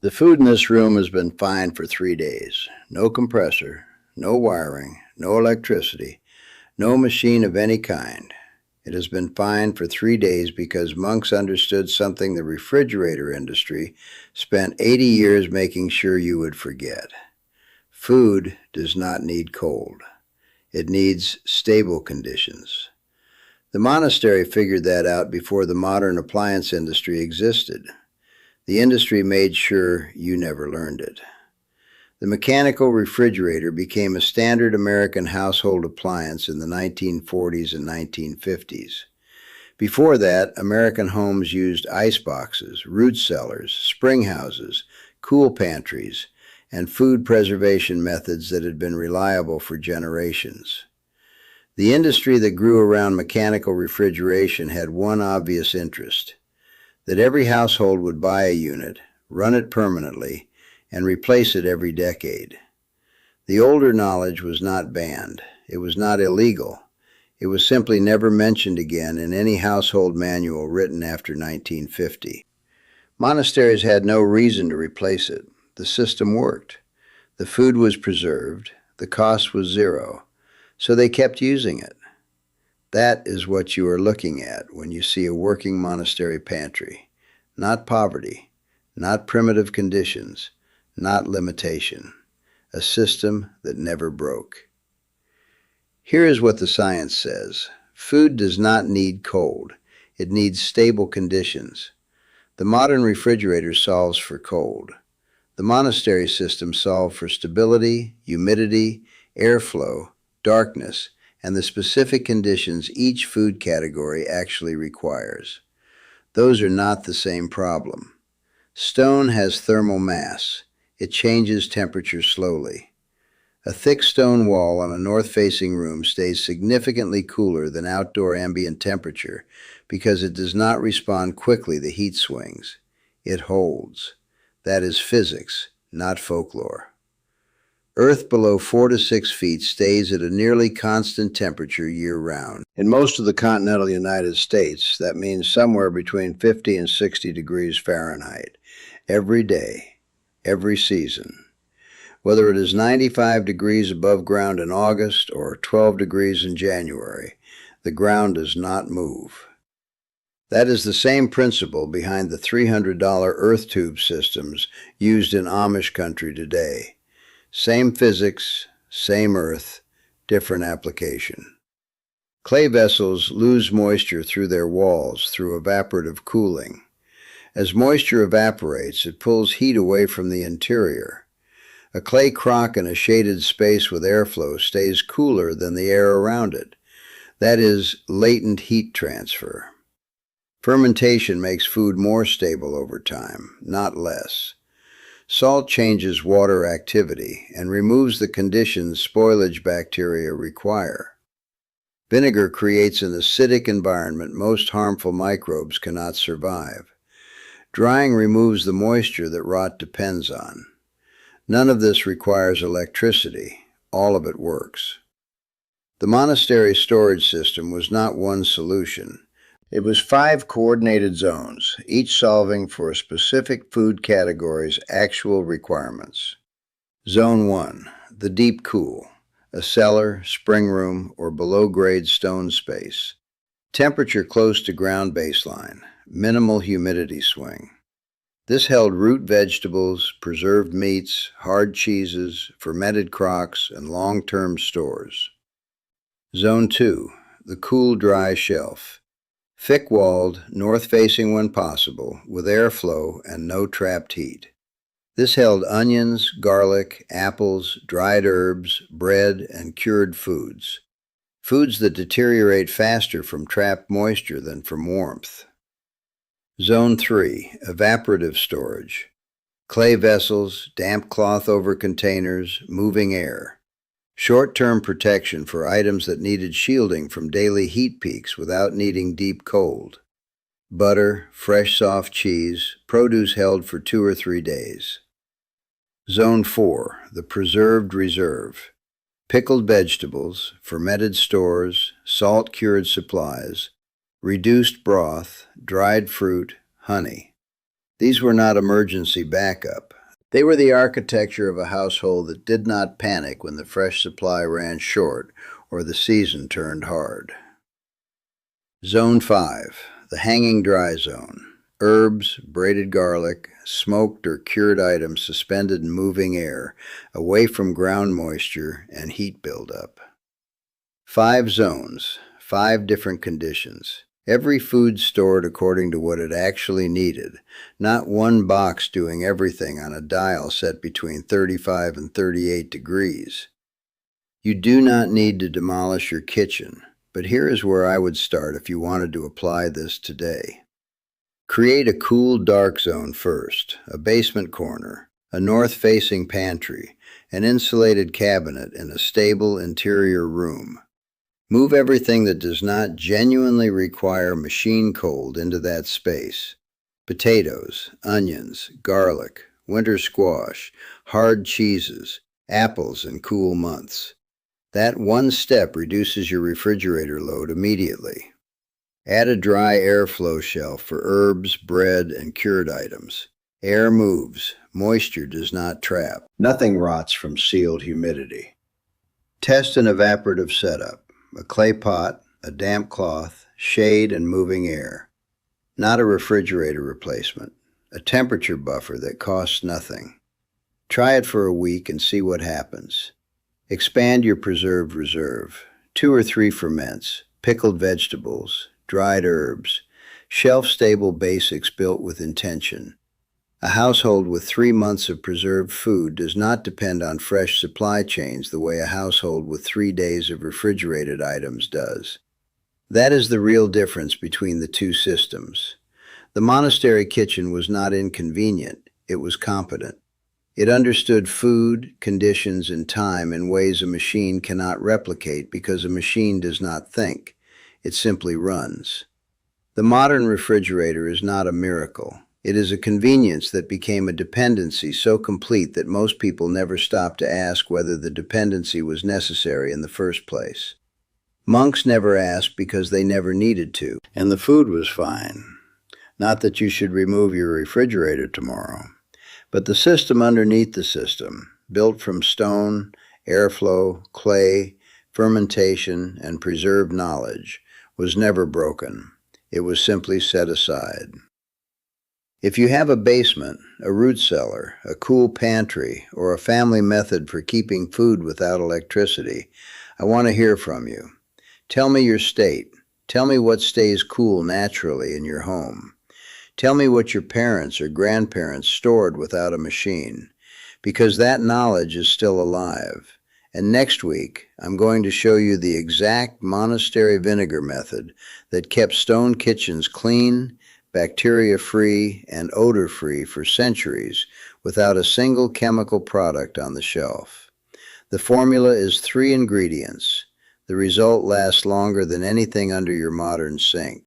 The food in this room has been fine for 3 days. No compressor, no wiring, no electricity, no machine of any kind. It has been fine for 3 days because monks understood something the refrigerator industry spent 80 years making sure you would forget. Food does not need cold. It needs stable conditions. The monastery figured that out before the modern appliance industry existed. The industry made sure you never learned it. The mechanical refrigerator became a standard American household appliance in the 1940s and 1950s. Before that, American homes used ice boxes, root cellars, spring houses, cool pantries, and food preservation methods that had been reliable for generations. The industry that grew around mechanical refrigeration had one obvious interest: that every household would buy a unit, run it permanently, and replace it every decade. The older knowledge was not banned. It was not illegal. It was simply never mentioned again in any household manual written after 1950. Monasteries had no reason to replace it. The system worked. The food was preserved. The cost was zero. So they kept using it. That is what you are looking at when you see a working monastery pantry. Not poverty, not primitive conditions, not limitation. A system that never broke. Here is what the science says. Food does not need cold. It needs stable conditions. The modern refrigerator solves for cold. The monastery system solved for stability, humidity, airflow, darkness, and the specific conditions each food category actually requires. Those are not the same problem. Stone has thermal mass. It changes temperature slowly. A thick stone wall on a north-facing room stays significantly cooler than outdoor ambient temperature because it does not respond quickly to heat swings. It holds. That is physics, not folklore. Earth below 4 to 6 feet stays at a nearly constant temperature year-round. In most of the continental United States, that means somewhere between 50 and 60 degrees Fahrenheit, every day, every season. Whether it is 95 degrees above ground in August or 12 degrees in January, the ground does not move. That is the same principle behind the $300 earth tube systems used in Amish country today. Same physics, same earth, different application. Clay vessels lose moisture through their walls through evaporative cooling. As moisture evaporates, it pulls heat away from the interior. A clay crock in a shaded space with airflow stays cooler than the air around it. That is latent heat transfer. Fermentation makes food more stable over time, not less. Salt changes water activity and removes the conditions spoilage bacteria require. Vinegar creates an acidic environment most harmful microbes cannot survive. Drying removes the moisture that rot depends on. None of this requires electricity. All of it works. The monastery storage system was not one solution. It was 5 coordinated zones, each solving for a specific food category's actual requirements. Zone 1, the deep cool, a cellar, spring room, or below-grade stone space. Temperature close to ground baseline, minimal humidity swing. This held root vegetables, preserved meats, hard cheeses, fermented crocks, and long-term stores. Zone 2, the cool, dry shelf. Thick-walled, north-facing when possible, with airflow and no trapped heat. This held onions, garlic, apples, dried herbs, bread, and cured foods. Foods that deteriorate faster from trapped moisture than from warmth. Zone 3, evaporative storage. Clay vessels, damp cloth over containers, moving air. Short-term protection for items that needed shielding from daily heat peaks without needing deep cold. Butter, fresh soft cheese, produce held for 2 or 3 days. Zone 4, the preserved reserve. Pickled vegetables, fermented stores, salt-cured supplies, reduced broth, dried fruit, honey. These were not emergency backup. They were the architecture of a household that did not panic when the fresh supply ran short or the season turned hard. Zone 5, the hanging dry zone. Herbs, braided garlic, smoked or cured items suspended in moving air, away from ground moisture and heat buildup. 5 zones, 5 different conditions. Every food stored according to what it actually needed, not one box doing everything on a dial set between 35 and 38 degrees. You do not need to demolish your kitchen, but here is where I would start if you wanted to apply this today. Create a cool, dark zone first, a basement corner, a north-facing pantry, an insulated cabinet in a stable interior room. Move everything that does not genuinely require machine cold into that space. Potatoes, onions, garlic, winter squash, hard cheeses, apples in cool months. That one step reduces your refrigerator load immediately. Add a dry airflow shelf for herbs, bread, and cured items. Air moves, moisture does not trap. Nothing rots from sealed humidity. Test an evaporative setup, a clay pot, a damp cloth, shade, and moving air. Not a refrigerator replacement, a temperature buffer that costs nothing. Try it for a week and see what happens. Expand your preserved reserve. 2 or 3 ferments, pickled vegetables, dried herbs, shelf-stable basics built with intention. A household with 3 months of preserved food does not depend on fresh supply chains the way a household with 3 days of refrigerated items does. That is the real difference between the two systems. The monastery kitchen was not inconvenient, it was competent. It understood food, conditions, and time in ways a machine cannot replicate because a machine does not think. It simply runs. The modern refrigerator is not a miracle. It is a convenience that became a dependency so complete that most people never stop to ask whether the dependency was necessary in the first place. Monks never asked because they never needed to, and the food was fine. Not that you should remove your refrigerator tomorrow, but the system underneath the system, built from stone, airflow, clay, fermentation, and preserved knowledge, was never broken. It was simply set aside. If you have a basement, a root cellar, a cool pantry, or a family method for keeping food without electricity, I want to hear from you. Tell me your state. Tell me what stays cool naturally in your home. Tell me what your parents or grandparents stored without a machine, because that knowledge is still alive. And next week, I'm going to show you the exact monastery vinegar method that kept stone kitchens clean, bacteria-free, and odor-free for centuries without a single chemical product on the shelf. The formula is 3 ingredients. The result lasts longer than anything under your modern sink.